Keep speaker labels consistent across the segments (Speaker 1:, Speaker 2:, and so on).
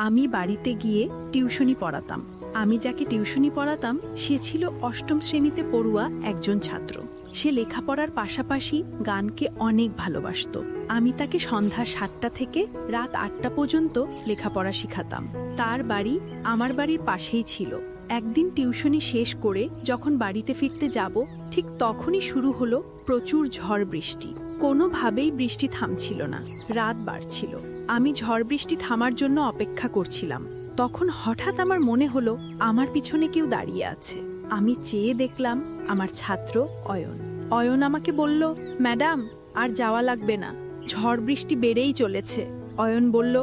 Speaker 1: আমি বাড়িতে গিয়ে টিউশনি পড়াতাম। আমি যাকে টিউশনি পড়াতাম সে ছিল অষ্টম শ্রেণীতে পড়ুয়া একজন ছাত্র। সে লেখাপড়ার পাশাপাশি গানকে অনেক ভালোবাসত। আমি তাকে সন্ধ্যা ৭টা থেকে রাত ৮টা পর্যন্ত লেখাপড়া শিখাতাম। তার বাড়ি আমার বাড়ির পাশেই ছিল। একদিন টিউশনি শেষ করে যখন বাড়িতে ফিরতে যাব, ঠিক তখনই শুরু হলো প্রচুর ঝড় বৃষ্টি। কোনোভাবেই বৃষ্টি থামছিল না, রাত বাড়ছিল। আমি ঝড় বৃষ্টি থামার জন্য অপেক্ষা করছিলাম। তখন হঠাৎ আমার মনে হলো আমার পিছনে কেউ দাঁড়িয়ে আছে। আমি চেয়ে দেখলাম আমার ছাত্র অয়ন। অয়ন আমাকে বলল, ম্যাডাম আর যাওয়া লাগবে না, ঝড় বৃষ্টি বেড়েই চলেছে। অয়ন বলল,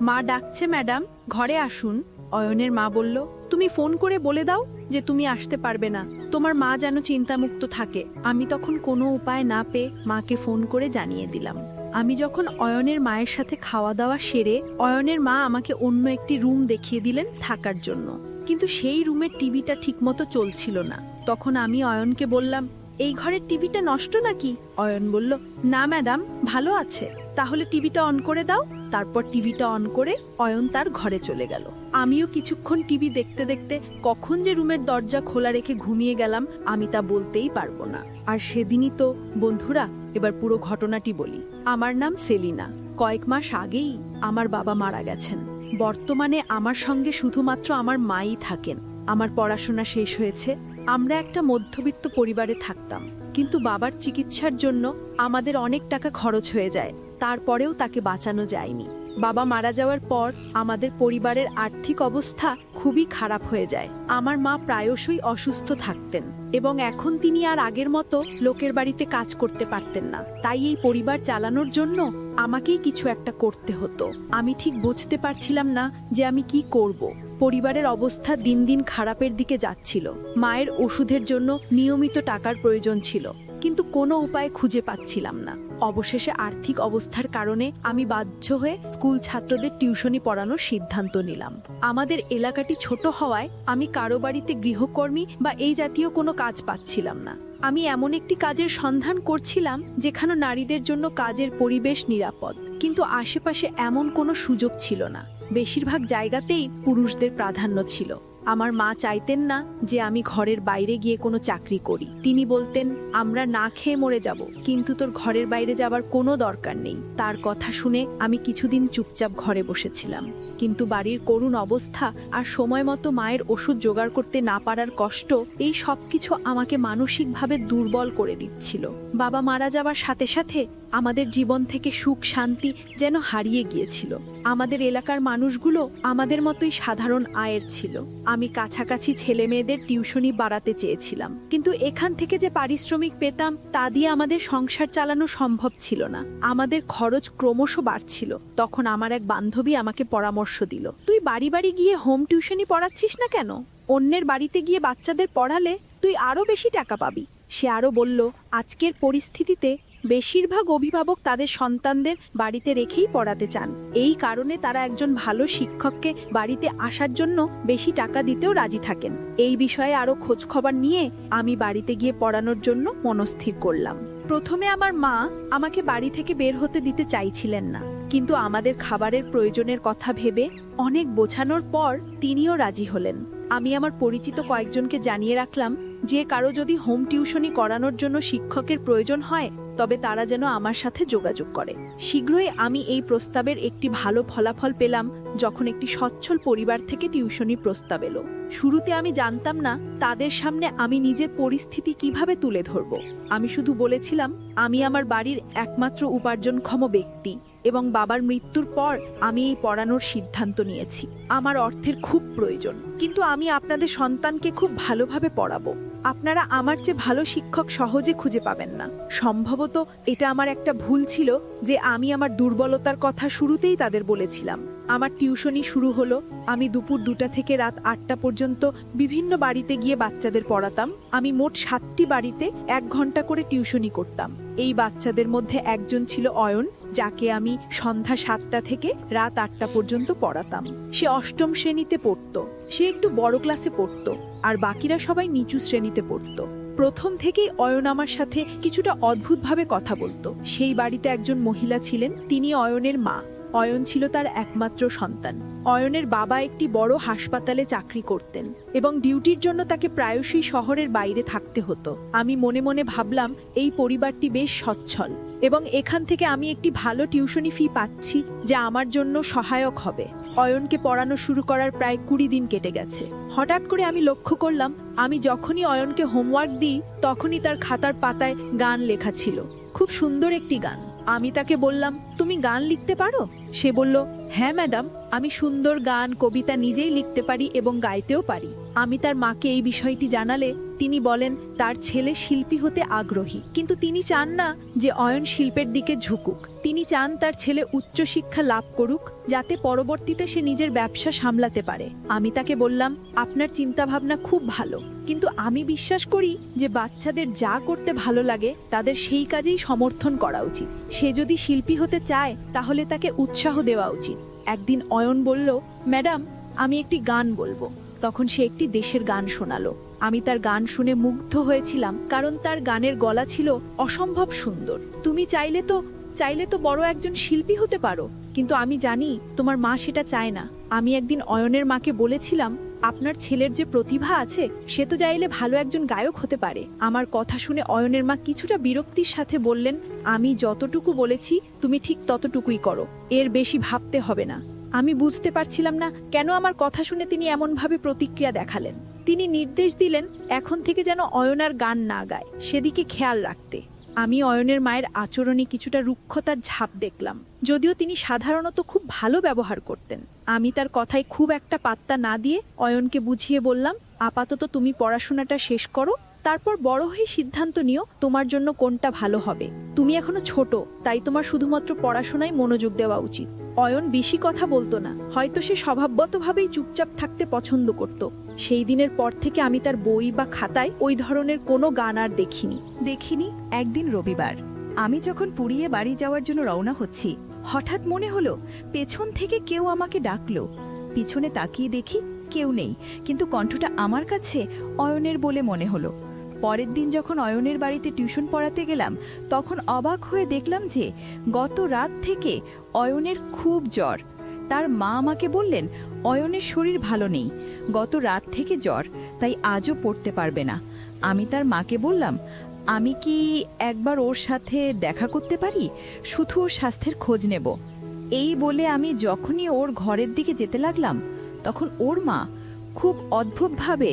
Speaker 1: মা ডাকছে ম্যাডাম, ঘরে আসুন। অয়নের মা বলল, তুমি ফোন করে বলে দাও যে তুমি আসতে পারবে না, তোমার মা যেন চিন্তামুক্ত থাকে। আমি তখন কোনো উপায় না পেয়ে মাকে ফোন করে জানিয়ে দিলাম। আমি যখন অয়নের মায়ের সাথে খাওয়া দাওয়া সেরে অয়নের মা আমাকে অন্য একটি রুম দেখিয়ে দিলেন থাকার জন্য, কিন্তু সেই রুমের টিভিটা ঠিকমতো চলছিল না। তখন আমি অয়নকে বললাম, এই ঘরের টিভিটা নষ্ট নাকি? অয়ন বলল, না ম্যাডাম, ভালো আছে। তাহলে টিভিটা অন করে দাও। তারপর টিভিটা অন করে অয়ন তার ঘরে চলে গেল। আমিও কিছুক্ষণ টিভি দেখতে দেখতে কখন যে রুমের দরজা খোলা রেখে ঘুমিয়ে গেলাম আমি তা বলতেই পারবো না। আর সেদিনই তো বন্ধুরা, এবার পুরো ঘটনাটি বলি। আমার নাম সেলিনা। কয়েক মাস আগেই আমার বাবা মারা গেছেন। বর্তমানে আমার সঙ্গে শুধুমাত্র আমার মাই থাকেন। আমার পড়াশোনা শেষ হয়েছে। আমরা একটা মধ্যবিত্ত পরিবারে থাকতাম, কিন্তু বাবার চিকিৎসার জন্য আমাদের অনেক টাকা খরচ হয়ে যায়। তারপরেও তাকে বাঁচানো যায়নি। বাবা মারা যাওয়ার পর আমাদের পরিবারের আর্থিক অবস্থা খুবই খারাপ হয়ে যায়। আমার মা প্রায়শই অসুস্থ থাকতেন এবং এখন তিনি আর আগের মতো লোকের বাড়িতে কাজ করতে পারতেন না। তাই এই পরিবার চালানোর জন্য আমাকেই কিছু একটা করতে হতো। আমি ঠিক বুঝতে পারছিলাম না যে আমি কি করব। পরিবারের অবস্থা দিন দিন খারাপের দিকে যাচ্ছিল। মায়ের ওষুধের জন্য নিয়মিত টাকার প্রয়োজন ছিল, কিন্তু কোনো উপায় খুঁজে পাচ্ছিলাম না। অবশেষে আর্থিক অবস্থার কারণে আমি বাধ্য হয়ে স্কুল ছাত্রদের টিউশনি পড়ানোর সিদ্ধান্ত নিলাম। আমাদের এলাকাটি ছোট হওয়ায় আমি কারো বাড়িতে গৃহকর্মী বা এই জাতীয় কোনো কাজ পাচ্ছিলাম না। আমি এমন একটি কাজের সন্ধান করছিলাম যেখানে নারীদের জন্য কাজের পরিবেশ নিরাপদ, কিন্তু আশেপাশে এমন কোনো সুযোগ ছিল না। বেশিরভাগ জায়গাতেই পুরুষদের প্রাধান্য ছিল। আমার মা চাইতেন না যে আমি ঘরের বাইরে গিয়ে কোনো চাকরি করি। তিনি বলতেন, আমরা না খেয়ে মরে যাব, কিন্তু তোর ঘরের বাইরে যাবার কোনো দরকার নেই। তার কথা শুনে আমি কিছুদিন চুপচাপ ঘরে বসেছিলাম, কিন্তু বাড়ির করুণ অবস্থা আর সময় মতো মায়ের ওষুধ জোগাড় করতে না পারার কষ্ট, এই সবকিছু আমাকে মানসিকভাবে দুর্বল করে দিচ্ছিল। বাবা মারা যাওয়ার সাথে সাথে আমাদের জীবন থেকে সুখ শান্তি যেন হারিয়ে গিয়েছিল। আমাদের এলাকার মানুষগুলো আমাদের মতোই সাধারণ আয়ের ছিল। আমি কাছাকাছি ছেলে মেয়েদের টিউশনি বাড়াতে চেয়েছিলাম, কিন্তু এখান থেকে যে পারিশ্রমিক পেতাম তা দিয়ে আমাদের সংসার চালানো সম্ভব ছিল না। আমাদের খরচ ক্রমশ বাড়ছিল। তখন আমার এক বান্ধবী আমাকে পরামর্শ দিল, তুই বাড়ি বাড়ি গিয়ে হোম টিউশনি পড়াচ্ছিস না কেন? অন্যের বাড়িতে গিয়ে বাচ্চাদের পড়ালে তুই আরো বেশি টাকা পাবি। সে আরো বলল, আজকের পরিস্থিতিতে বেশিরভাগ অভিভাবক তাদের সন্তানদের বাড়িতে রেখেই পড়াতে চান। এই কারণে তারা একজন ভালো শিক্ষককে বাড়িতে আসার জন্য বেশি টাকা দিতেও রাজি থাকেন। এই বিষয়ে আরো খোঁজ খবর নিয়ে আমি বাড়িতে গিয়ে পড়ানোর জন্য মনস্থির করলাম। প্রথমে আমার মা আমাকে বাড়ি থেকে বের হতে দিতে চাইছিলেন না, কিন্তু আমাদের খাবারের প্রয়োজনের কথা ভেবে অনেক বোঝানোর পর তিনিও রাজি হলেন। আমি আমার পরিচিত কয়েকজনকে জানিয়ে রাখলাম যে কারো যদি হোম টিউশনি করানোর জন্য শিক্ষকের প্রয়োজন হয় তবে তারা যেন আমার সাথে যোগাযোগ করে। শীঘ্রই আমি এই প্রস্তাবের একটি ভালো ফলাফল পেলাম যখন একটি সচ্ছল পরিবার থেকে টিউশনি প্রস্তাব এলো। শুরুতে আমি জানতাম না তাদের সামনে আমি নিজের পরিস্থিতি কিভাবে তুলে ধরব। আমি শুধু বলেছিলাম আমি আমার বাড়ির একমাত্র উপার্জনক্ষম ব্যক্তি এবং বাবার মৃত্যুর পর আমি এই পড়ানোর সিদ্ধান্ত নিয়েছি। আমার অর্থের খুব প্রয়োজন, কিন্তু আমি আপনাদের সন্তানকে খুব ভালোভাবে পড়াবো। আপনারা আমার চেয়ে ভালো শিক্ষক সহজে খুঁজে পাবেন না। সম্ভবত এটা আমার একটা ভুল ছিল যে আমি আমার দুর্বলতার কথা শুরুতেই তাদের বলেছিলাম। আমার টিউশনি শুরু হলো। আমি দুপুর 2টা থেকে রাত 8টা পর্যন্ত বিভিন্ন বাড়িতে গিয়ে বাচ্চাদের পড়াতাম। আমি মোট 7টি বাড়িতে 1 ঘন্টা করে টিউশনি করতাম। এই বাচ্চাদের মধ্যে একজন ছিল অয়ন, যাকে আমি সন্ধ্যা 7টা থেকে রাত 8টা পর্যন্ত পড়াতাম। সে অষ্টম শ্রেণীতে পড়তো। সে একটু বড় ক্লাসে পড়তো, আর বাকিরা সবাই নিচু শ্রেণীতে পড়তো। প্রথম থেকেই অয়ন আমার সাথে কিছুটা অদ্ভুতভাবে কথা বলতো। সেই বাড়িতে একজন মহিলা ছিলেন, তিনি অয়নের মা। অয়ন ছিল তার একমাত্র সন্তান। অয়নের বাবা একটি বড় হাসপাতালে চাকরি করতেন এবং ডিউটির জন্য তাকে প্রায়শই শহরের বাইরে থাকতে হতো। আমি মনে মনে ভাবলাম এই পরিবারটি বেশ সচ্ছল এবং এখান থেকে আমি একটি ভালো টিউশনি ফি পাচ্ছি যা আমার জন্য সহায়ক হবে। অয়নকে পড়ানো শুরু করার প্রায় 20 দিন কেটে গেছে। হঠাৎ করে আমি লক্ষ্য করলাম আমি যখনই অয়নকে হোমওয়ার্ক দিই তখনই তার খাতার পাতায় গান লেখা ছিল। খুব সুন্দর একটি গান। আমি তাকে বললাম, তুমি গান লিখতে পারো? সে বলল, হ্যাঁ ম্যাডাম, আমি সুন্দর গান কবিতা নিজেই লিখতে পারি এবং গাইতেও পারি। আমি তার মাকে এই বিষয়টি জানালে তিনি বলেন তার ছেলে শিল্পী হতে আগ্রহী, কিন্তু তিনি চান না যে অয়ন শিল্পের দিকে ঝুঁকুক। তিনি চান তার ছেলে উচ্চশিক্ষা লাভ করুক যাতে পরবর্তীতে সে নিজের ব্যবসা সামলাতে পারে। আমি তাকে বললাম, আপনার চিন্তাভাবনা খুব ভালো, কিন্তু আমি বিশ্বাস করি যে বাচ্চাদের যা করতে ভালো লাগে তাদের সেই কাজেই সমর্থন করা উচিত। সে যদি শিল্পী হতে চায় তাহলে তাকে উৎসাহ দেওয়া উচিত। একদিন অয়ন বলল, ম্যাডাম, আমি একটি গান বলবো। তখন সে একটি দেশের গান শোনালো। আমি তার গান শুনে মুগ্ধ হয়েছিলাম, কারণ তার গানের গলা ছিল অসম্ভব সুন্দর। তুমি চাইলে তো বড় একজন শিল্পী হতে পারো, কিন্তু আমি জানি তোমার মা সেটা চায় না। আমি একদিন অয়নের মাকে বলেছিলাম, আপনার ছেলের যে প্রতিভা আছে সে তো চাইলে ভালো একজন গায়ক হতে পারে। আমার কথা শুনে অয়নের মা কিছুটা বিরক্তির সাথে বললেন, আমি যতটুকু বলেছি তুমি ঠিক ততটুকুই করো, এর বেশি ভাবতে হবে না। আমি বুঝতে পারছিলাম না কেন আমার কথা শুনে তিনি এমনভাবে প্রতিক্রিয়া দেখালেন। তিনি নির্দেশ দিলেন এখন থেকে যেন অয়ন আর গান না গায়, সেদিকে খেয়াল রাখতে। আমি অয়নের মায়ের আচরণে কিছুটা রুক্ষতার ছাপ দেখলাম, যদিও তিনি সাধারণত খুব ভালো ব্যবহার করতেন। আমি তার কথায় খুব একটা পাত্তা না দিয়ে অয়নকে বুঝিয়ে বললাম, আপাতত তুমি পড়াশোনাটা শেষ করো, তারপর বড় হয়ে সিদ্ধান্ত নিও তোমার জন্য কোনটা ভালো হবে। তুমি এখনো ছোট, তাই তোমার শুধুমাত্র পড়াশোনায় মনোযোগ দেওয়া উচিত। অয়ন বেশি কথা বলতো না, হয়তো সে স্বভাবগতভাবেই চুপচাপ থাকতে পছন্দ করত। সেই দিনের পর থেকে আমি তার বই বা খাতায় ওই ধরনের কোনো গান আর দেখিনি।
Speaker 2: একদিন রবিবার আমি যখন পুড়িয়ে বাড়ি যাওয়ার জন্য রওনা হচ্ছি, হঠাৎ মনে হলো পেছন থেকে কেউ আমাকে ডাকলো। পিছনে তাকিয়ে দেখি কেউ নেই, কিন্তু কণ্ঠটা আমার কাছে অয়নের বলে মনে হলো। পরের দিন যখন অয়নের বাড়িতে টিউশন পড়াতে গেলাম, তখন অবাক হয়ে দেখলাম যে গত রাত থেকে অয়নের খুব জ্বর। তার মা আমাকে বললেন অয়নের শরীর ভালো নেই, গত রাত থেকে জ্বর, তাই আজও পড়তে পারবে না। আমি তার মাকে বললাম, আমি কি একবার ওর সাথে দেখা করতে পারি, শুধু ওর স্বাস্থ্যের খোঁজ নেব। এই বলে আমি যখনই ওর ঘরের দিকে যেতে লাগলাম, তখন ওর মা খুব অদ্ভুতভাবে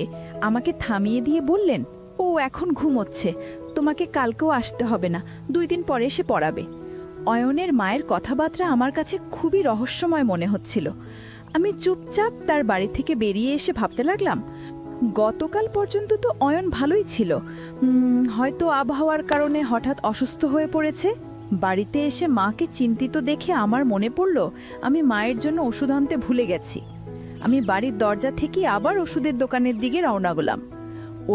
Speaker 2: আমাকে থামিয়ে দিয়ে বললেন, ও এখন ঘুমোচ্ছে, তোমাকে কালকেও আসতে হবে না, 2 দিন পরে এসে পড়াবে। অয়নের মায়ের কথাবার্তা আমার কাছে খুবই রহস্যময় মনে হচ্ছিল। আমি চুপচাপ তার বাড়ি থেকে বেরিয়ে এসে ভাবতে লাগলাম, গতকাল পর্যন্ত তো অয়ন ভালোই ছিল, হয়তো আবহাওয়ার কারণে হঠাৎ অসুস্থ হয়ে পড়েছে। বাড়িতে এসে মাকে চিন্তিত দেখে আমার মনে পড়ল আমি মায়ের জন্য ওষুধ আনতে ভুলে গেছি। আমি বাড়ির দরজা থেকে আবার ওষুধের দোকানের দিকে রওনা গেলাম।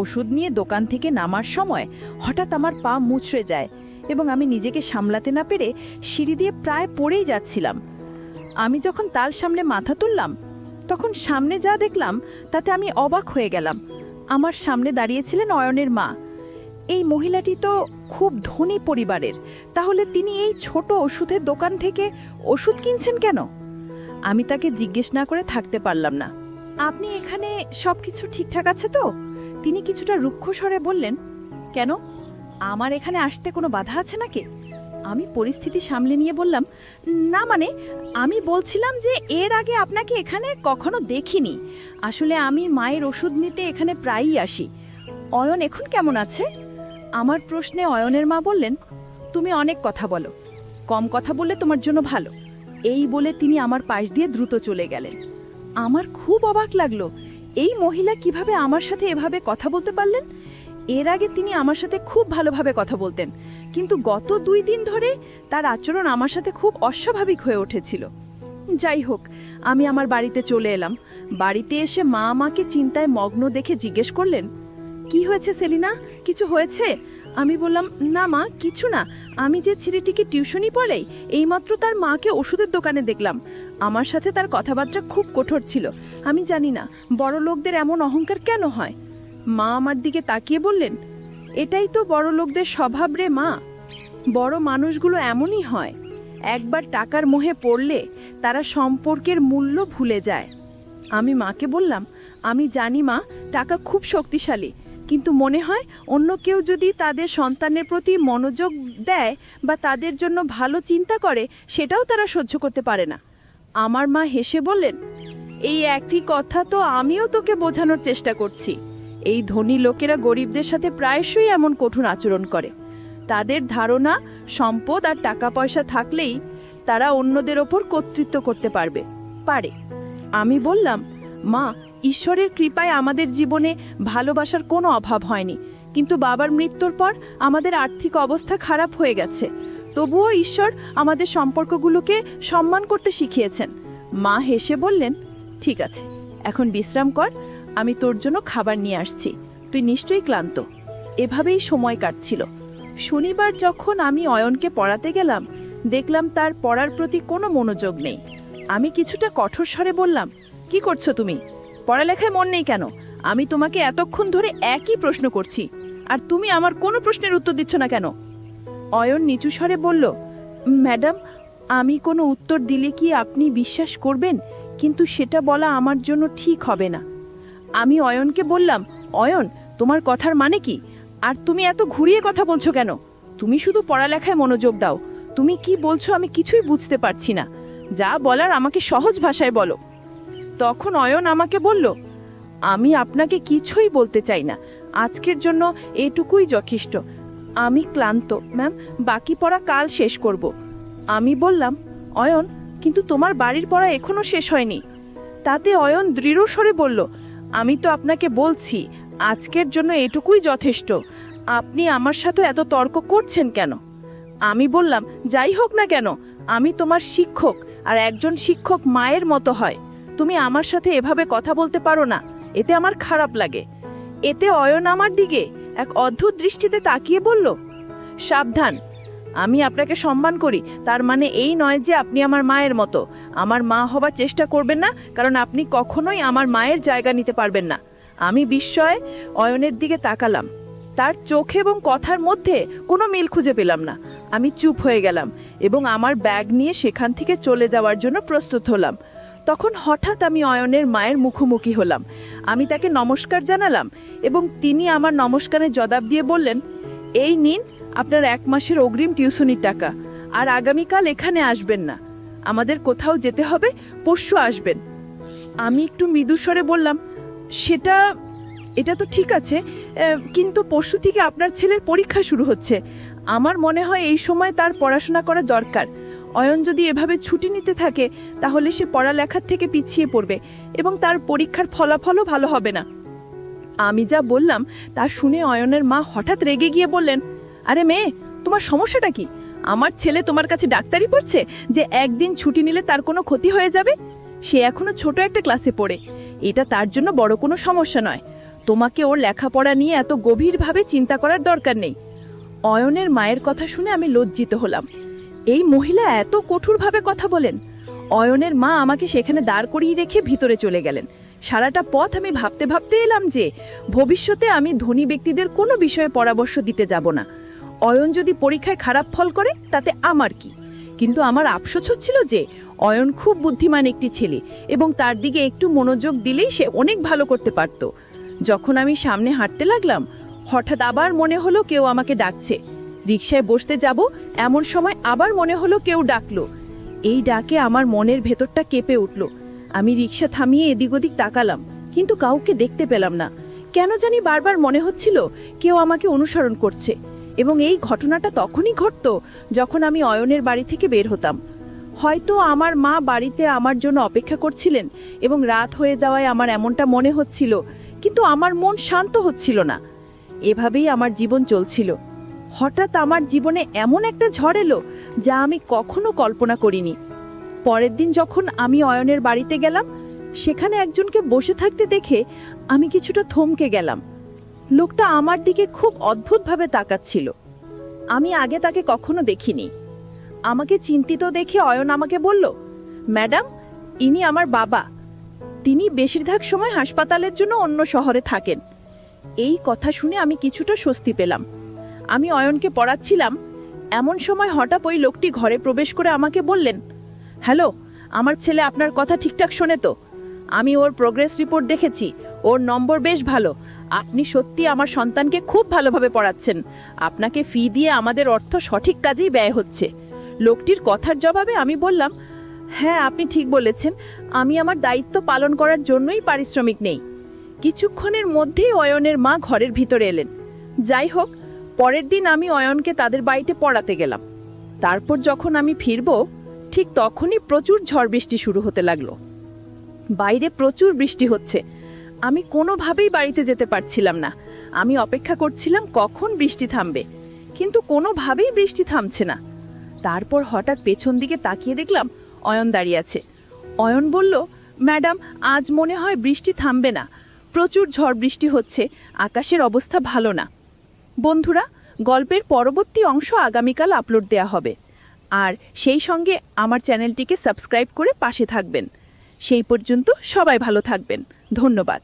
Speaker 2: ওষুধ নিয়ে দোকান থেকে নামার সময় হঠাৎ আমার পা মুচড়ে যায় এবং আমি নিজেকে সামলাতে না পেরে সিঁড়ি দিয়ে প্রায় পড়েই যাচ্ছিলাম। আমি যখন তার সামনে মাথা তুললাম, তখন সামনে যা দেখলাম তাতে আমি অবাক হয়ে গেলাম। আমার সামনে দাঁড়িয়েছিলেন অয়নের মা। এই মহিলাটি তো খুব ধনী পরিবারের, তাহলে তিনি এই ছোট ওষুধের দোকান থেকে ওষুধ কিনছেন কেন? আমি তাকে জিজ্ঞেস না করে থাকতে পারলাম না, আপনি এখানে সবকিছু ঠিকঠাক আছে তো? তিনি কিছুটা রুক্ষ স্বরে বললেন, কেন, আমার এখানে আসতে কোনো বাধা আছে নাকি? আমি পরিস্থিতি সামলে নিয়ে বললাম, না মানে আমি বলছিলাম যে এর আগে আপনাকে এখানে কখনো দেখিনি। আসলে আমি মায়ের ওষুধ নিতে এখানে প্রায়ই আসি। অয়ন এখন কেমন আছে? আমার প্রশ্নে অয়নের মা বললেন, তুমি অনেক কথা বলো, কম কথা বললে তোমার জন্য ভালো। এই বলে তিনি আমার পাশ দিয়ে দ্রুত চলে গেলেন। আমার খুব অবাক লাগলো, এই মহিলা কিভাবে আমার সাথে এভাবে কথা বলতে পারলেন? এর আগে তিনি আমার সাথে খুব ভালোভাবে কথা বলতেন, কিন্তু গত 2 দিন ধরে তার আচরণ আমার সাথে খুব অস্বাভাবিক হয়ে উঠেছিল। যাই হোক, আমি আমার বাড়িতে চলে এলাম। বাড়িতে এসে মা আমাকে চিন্তায় মগ্ন দেখে জিজ্ঞেস করলেন, কি হয়েছে সেলিনা, কিছু হয়েছে? আমি বললাম, না মা, কিছু না। আমি যে ছেলেটিকে টিউশনি পড়াই, এইমাত্র তার মাকে ওষুধের দোকানে দেখলাম। আমার সাথে তার কথাবার্তা খুব কঠোর ছিল। আমি জানি না বড় লোকদের এমন অহংকার কেন হয়। মা আমার দিকে তাকিয়ে বললেন, এটাই তো বড় লোকদের স্বভাব রে মা, বড় মানুষগুলো এমনই হয়। একবার টাকার মোহে পড়লে
Speaker 1: তারা সম্পর্কের মূল্য ভুলে যায়। আমি মাকে বললাম, আমি জানি মা, টাকা খুব শক্তিশালী, কিন্তু মনে হয় অন্য কেউ যদি তাদের সন্তানের প্রতি মনোযোগ দেয় বা তাদের জন্য ভালো চিন্তা করে, সেটাও তারা সহ্য করতে পারে না। আমার মা হেসে বললেন, এই একই কথা তো আমিও তোকে বোঝানোর চেষ্টা করছি। এই ধনী লোকেরা গরিবদের সাথে প্রায়শই এমন কঠোর আচরণ করে। তাদের ধারণা সম্পদ আর টাকা পয়সা থাকলেই তারা অন্যদের ওপর কর্তৃত্ব করতে পারে। আমি বললাম, মা, ঈশ্বরের কৃপায় আমাদের জীবনে ভালোবাসার কোনো অভাব হয়নি, কিন্তু বাবার মৃত্যুর পর আমাদের আর্থিক অবস্থা খারাপ হয়ে গেছে। তবুও ঈশ্বর আমাদের সম্পর্কগুলোকে সম্মান করতে শিখিয়েছেন। মা হেসে বললেন, ঠিক আছে, এখন বিশ্রাম কর, আমি তোর জন্য খাবার নিয়ে আসছি, তুই নিশ্চয়ই ক্লান্ত। এভাবেই সময় কাটছিল। শনিবার যখন আমি অয়নকে পড়াতে গেলাম, দেখলাম তার পড়ার প্রতি কোনো মনোযোগ নেই। আমি কিছুটা কঠোর স্বরে বললাম, কি করছো তুমি? পড়ালেখায় মন নেই কেন? আমি তোমাকে এতক্ষণ ধরে একই প্রশ্ন করছি, আর তুমি আমার কোনো প্রশ্নের উত্তর দিচ্ছ না কেন? অয়ন নিচু স্বরে বলল, ম্যাডাম, আমি কোনো উত্তর দিলে কি আপনি বিশ্বাস করবেন? কিন্তু সেটা বলা আমার জন্য ঠিক হবে না। আমি অয়নকে বললাম, অয়ন, তোমার কথার মানে কি? আর তুমি এত ঘুরিয়ে কথা বলছো কেন? তুমি শুধু পড়ালেখায় মনোযোগ দাও। তুমি কি বলছো আমি কিছুই বুঝতে পারছি না। যা বলার আমাকে সহজ ভাষায় বলো। তখন অয়ন আমাকে বলল, আমি আপনাকে কিছুই বলতে চাই না, আজকের জন্য এটুকুই যথেষ্ট। আমি ক্লান্ত ম্যাম, বাকি পড়া কাল শেষ করব। আমি বললাম, অয়ন, কিন্তু তোমার বাড়ির পড়া এখনো শেষ হয়নি। তাতে অয়ন দৃঢ় স্বরে বলল, আমি তো আপনাকে বলছি আজকের জন্য এটুকুই যথেষ্ট। আপনি আমার সাথে এত তর্ক করছেন কেন? আমি বললাম, যাই হোক না কেন, আমি তোমার শিক্ষক, আর একজন শিক্ষক মায়ের মতো হয়। তুমি আমার সাথে এভাবে কথা বলতে পারো না, এতে আমার খারাপ লাগে। এতে অয়ন আমার দিকে এক অদ্ভুত দৃষ্টিতে তাকিয়ে বলল, সাবধান, আমি আপনাকে সম্মান করি, তার মানে এই নয় যে আপনি আমার মায়ের মতো। আমার মা হবার চেষ্টা করবেন না, কারণ আপনি কখনোই আমার মায়ের জায়গা নিতে পারবেন না। আমি বিস্ময়ে অয়নের দিকে তাকালাম। তার চোখ এবং কথার মধ্যে কোনো মিল খুঁজে পেলাম না। আমি চুপ হয়ে গেলাম এবং আমার ব্যাগ নিয়ে সেখান থেকে চলে যাওয়ার জন্য প্রস্তুত হলাম। তখন হঠাৎ আমি অয়নের মায়ের মুখোমুখি হলাম। আমি তাকে নমস্কার জানালাম এবং তিনি আমার নমস্কারের জবাব দিয়ে বললেন, এই নিন আপনার 1 মাসের অগ্রিম টিউশনির টাকা, আর আগামীকাল এখানে আসবেন না, আমাদের কোথাও যেতে হবে, পরশু আসবেন। আমি একটু মৃদু স্বরে বললাম, এটা তো ঠিক আছে, কিন্তু পরশু থেকে আপনার ছেলের পরীক্ষা শুরু হচ্ছে। আমার মনে হয় এই সময় তার পড়াশোনা করা দরকার। অয়ন যদি এভাবে ছুটি নিতে থাকে, তাহলে সে পড়ালেখার থেকে পিছিয়ে পড়বে এবং তার পরীক্ষার ফলাফলও ভালো হবে না। আমি যা বললাম তা শুনে অয়নের মা হঠাৎ রেগে গিয়ে বললেন, আরে মেয়ে, তোমার সমস্যাটা কি? আমার ছেলে তোমার কাছে ডাক্তারি পড়ছে যে একদিন ছুটি নিলে তার কোনো ক্ষতি হয়ে যাবে? সে এখনো ছোট একটা ক্লাসে পড়ে, এটা তার জন্য বড় কোনো সমস্যা নয়। তোমাকে ওর লেখাপড়া নিয়ে এত গভীরভাবে চিন্তা করার দরকার নেই। অয়নের মায়ের কথা শুনে আমি লজ্জিত হলাম। এই মহিলা এত কঠোরভাবে কথা বলেন। অয়নের মা আমাকে সেখানে দাঁড় করিয়ে রেখে ভিতরে চলে গেলেন। সারাটা পথ আমি ভাবতে ভাবতে এলাম যে ভবিষ্যতে আমি ধনী ব্যক্তিদের কোনো বিষয়ে পরামর্শ দিতে যাব না। অয়ন যদি পরীক্ষায় খারাপ ফল করে তাতে আমার কি? কিন্তু আমার আফসোস হচ্ছিল যে অয়ন খুব বুদ্ধিমান একটি ছেলে এবং তার দিকে একটু মনোযোগ দিলেই সে অনেক ভালো করতে পারত। যখন আমি সামনে হাঁটতে লাগলাম, হঠাৎ আবার মনে হলো কেউ আমাকে ডাকছে। রিকশায় বসতে যাব এমন সময় আবার মনে হলো কেউ ডাকলো। এই ডাকে আমার মনের ভেতরটা কেঁপে উঠল। আমি রিকশা থামিয়ে এদিক ওদিক তাকালাম, কিন্তু কাউকে দেখতে পেলাম না। কেন জানি বারবার মনে হচ্ছিল কেউ আমাকে অনুসরণ করছে। এবং এই ঘটনাটা তখনই ঘটতো যখন আমি অয়নের বাড়ি থেকে বের হতাম। হয়তো আমার মা বাড়িতে আমার জন্য অপেক্ষা করছিলেন এবং রাত হয়ে যাওয়ায় আমার এমনটা মনে হচ্ছিল, কিন্তু আমার মন শান্ত হচ্ছিল না। এভাবেই আমার জীবন চলছিল। হঠাৎ আমার জীবনে এমন একটা ঝড় এলো যা আমি কখনো কল্পনা করিনি। পরের দিন যখন আমি অয়নের বাড়িতে গেলাম, সেখানে একজনকে বসে থাকতে দেখে আমি কিছুটা থমকে গেলাম। লোকটা আমার দিকে খুব অদ্ভুতভাবে তাকাচ্ছিল। আমি আগে তাকে কখনো দেখিনি। আমাকে চিন্তিত দেখে অয়ন আমাকে বলল, ম্যাডাম, ইনি আমার বাবা। তিনি বেশিরভাগ সময় হাসপাতালের জন্য অন্য শহরে থাকেন। এই কথা শুনে আমি কিছুটা স্বস্তি পেলাম। আমি অয়নকে পড়াচ্ছিলাম, এমন সময় হঠাৎ ওই লোকটি ঘরে প্রবেশ করে আমাকে বললেন, হ্যালো,
Speaker 3: আমার ছেলে আপনার কথা ঠিকঠাক শোনে তো? আমি ওর প্রোগ্রেস রিপোর্ট দেখেছি, ওর নম্বর বেশ ভালো। আপনি সত্যি আমার সন্তানকে খুব ভালোভাবে পড়াচ্ছেন। আপনাকে ফি দিয়ে আমাদের অর্থ সঠিক কাজেই ব্যয় হচ্ছে। লোকটির কথার জবাবে আমি বললাম, হ্যাঁ আপনি ঠিক বলেছেন, আমি আমার দায়িত্ব পালন করার জন্যই পারিশ্রমিক নেই। কিছুক্ষণের মধ্যেই অয়নের মা ঘরের ভিতরে এলেন। যাই হোক, পরের দিন আমি অয়নকে তাদের বাড়িতে পড়াতে গেলাম। তারপর যখন আমি ফিরব, ঠিক তখনই প্রচুর ঝড় বৃষ্টি শুরু হতে লাগলো। বাইরে প্রচুর বৃষ্টি হচ্ছে। আমি কোনোভাবেই বাড়িতে যেতে পারছিলাম না। আমি অপেক্ষা করছিলাম কখন বৃষ্টি থামবে, কিন্তু কোনোভাবেই বৃষ্টি থামছে না। তারপর হঠাৎ পেছন দিকে তাকিয়ে দেখলাম অয়ন দাঁড়িয়ে আছে। অয়ন বলল, ম্যাডাম, আজ মনে হয় বৃষ্টি থামবে না। প্রচুর ঝড় বৃষ্টি হচ্ছে, আকাশের অবস্থা ভালো না। বন্ধুরা, গল্পের পরবর্তী অংশ আগামীকাল আপলোড দেয়া হবে। আর সেই সঙ্গে আমার চ্যানেলটিকে সাবস্ক্রাইব করে পাশে থাকবেন। সেই পর্যন্ত সবাই ভালো থাকবেন। ধন্যবাদ।